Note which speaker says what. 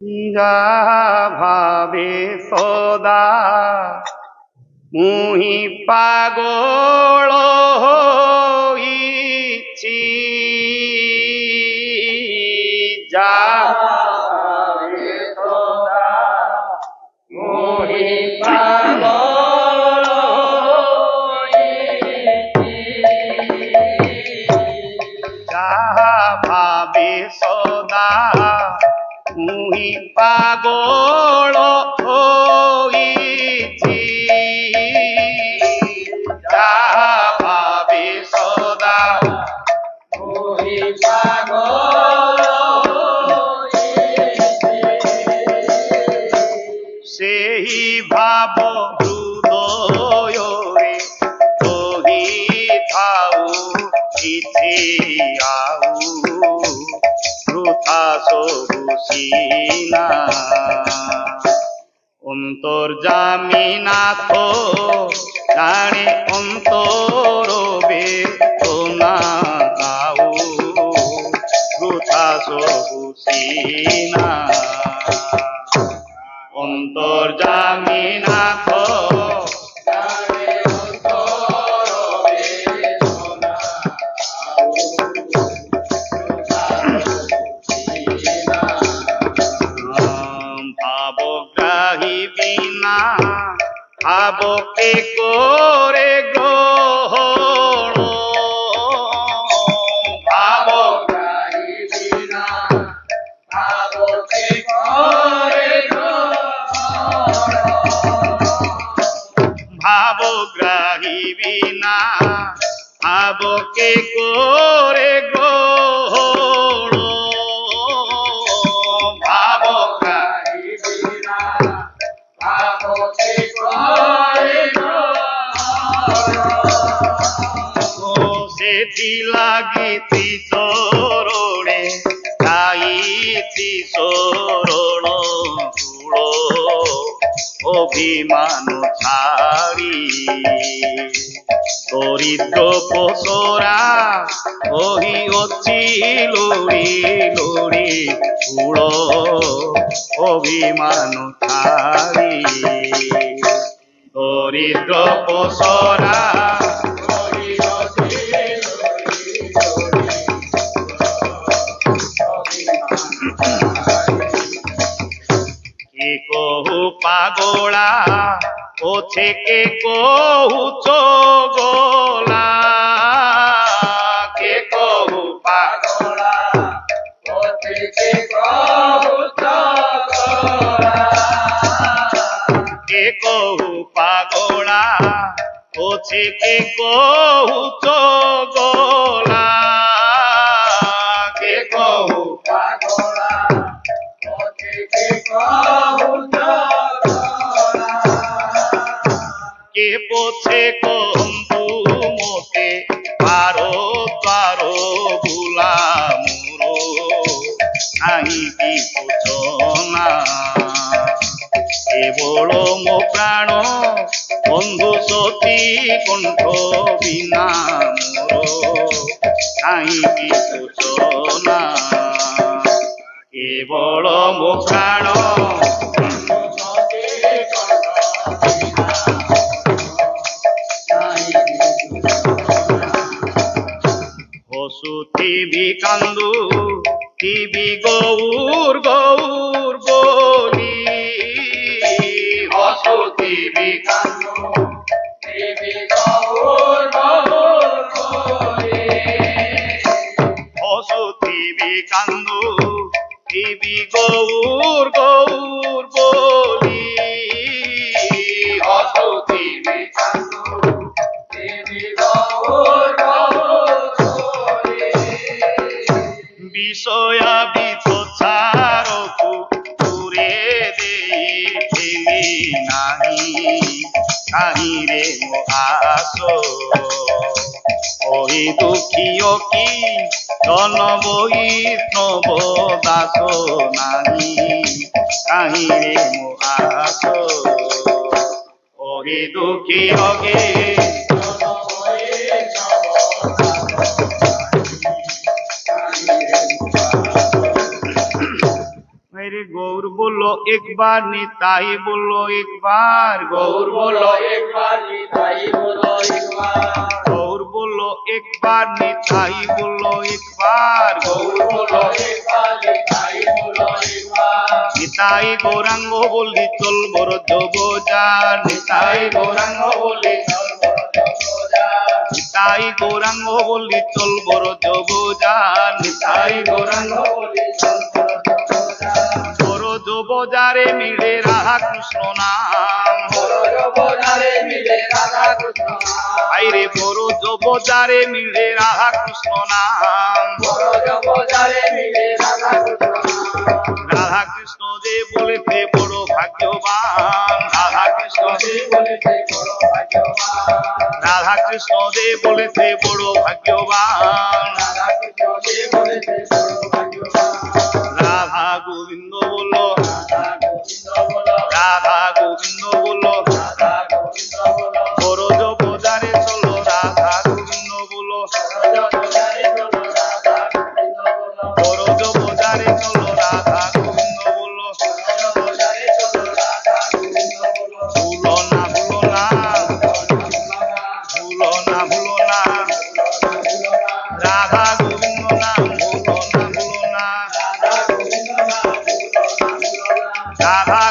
Speaker 1: যাহা ভাবে সদা মুহি পাগল হইছি, যাহা ভাবে সদা মুহি পাগল হইছি, যাহা ভাবে সদা মুহি পাগল হইছি, যাহা ভাবে সদা মুহি পাগল হইছি, সেই ভাব হৃদୟରେ রহিথাউ ইথে আউ বৃথা সবু সিনা, অন্তর্যামী নাথ জানে অন্তর বেদনা আউ বৃথা সবু সিনা, অন্তর্যামী নাথ জানে অন্তর বেদনা আউ ভাবগ্রাহী বিনা ভাবকে করে গ্রহণ, ভাবগ্রাহী বিনা ভাবকে করে গ্রহণ, ভাবগ্রাহী বিনা ভাবকে করে গ্রহণ, ভাবগ্রাহী বিনা ভাবকে করে গ্রহণ, সেথি লাগিছি চরণে গাইছি শরণ কূল, অভিমান ছাড়ি দরিদ্র পসরা রহিଅଛି লোড়ি লোড়ি কূল, অভিমান ছাড়ি দরিদ্র পসরা রহিଅছি লোড়ি লোড়ি কে কহু পাগলা পছে কে কহু চগলা, কে কহু পাগলা পছে কে কহু চগলা, কে কহু পাগলা পছে কে কহু চগলা, কে কহু পাগলা পছে কে কহু চগলা, কে পছে কহু মোকে পারো পারো ভুলা মোর কাহিকি বুঝনা, কেবল মো প্রাণ বন্ধু সতী কণ্ঠ বিনা মোর কাহিকি বুঝনা, কেবল মো প্রাণ হসুথিবি কান্দু থিবি গৌর গৌর বলি, হসুথিবি কান্দু থিবি গৌর গৌর বলি, হসুথিবি কান্দু থিবি গৌর গৌর বলি, হসুথিবি কান্দু থিবি গৌর গৌর বলি, বিষয়া বিছারকু দূরে দেই ফেলি নাহি, কাহিরে মো আস ওই দুঃখীয় কি জন বৈষ্ণব দাস নাহি, কাহিরে মো আস ওই দুঃখীয় কে very good. গৌর বললো একবার, নিতাই বললো একবার,
Speaker 2: গৌর বলো একবার, নিতাই বলো একবার।
Speaker 1: গৌর বললো একবার, নিতাই বললো একবার,
Speaker 2: গৌর বলো একবার, নিতাই বলো একবার।
Speaker 1: নিতাই গৌরাঙ্গ বললি চল বড় যোগজার, নিতাই
Speaker 2: নিতাই গৌরাঙ্গ বলে চল বড় জগজার।
Speaker 1: নিতাই গৌরাঙ্গ বললি চল বড় যোগজার,
Speaker 2: নিতাই গৌরাঙ্গ বলে চল বড় জগজার।
Speaker 1: বড় যোগজারে মিলে রাধা কৃষ্ণ নাম,
Speaker 2: বড় জগজারে মিলে রাধা কৃষ্ণ নাম।
Speaker 1: আইরে বড় যোগজারে মিলে রাধা কৃষ্ণ নাম,
Speaker 2: বড় জগজারে মিলে রাধা কৃষ্ণ নাম।
Speaker 1: রাধা কৃষ্ণ যে বলেছে বড় ভাগ্যবান, রাধা কৃষ্ণ
Speaker 2: যে বলেছে বড় ভাগ্যবান।
Speaker 1: রাধা কৃষ্ণ যে বলেছে বড় ভাগ্যবান,
Speaker 2: রাধা কৃষ্ণ যে বলেছে বড় ভাগ্যবান।
Speaker 1: রাধা গোবিন্দ বললো,
Speaker 2: রাধা গোবিন্দ বলো,
Speaker 1: রাধা গোবিন্দ বললো,
Speaker 2: রাধা গোবিন্দ বলো।
Speaker 1: বড় যোগজারে চলো রাধা গোবিন্দ বলো,
Speaker 2: বড় জগজারে চলো রাধা গোবিন্দ বলো।
Speaker 1: বড় যোগজারে চলো রাধা গোবিন্দ বললো,
Speaker 2: বড় জগজারে চলো রাধা গোবিন্দ বলো।
Speaker 1: ভুলো না ভুলো না, ভুলো না ভুলো না, রাধা গোবিন্দ নাম ভুলো না ভুলো না,
Speaker 2: রাধা গোবিন্দ নাম ভুলো না, ভুলো না।
Speaker 1: রাধা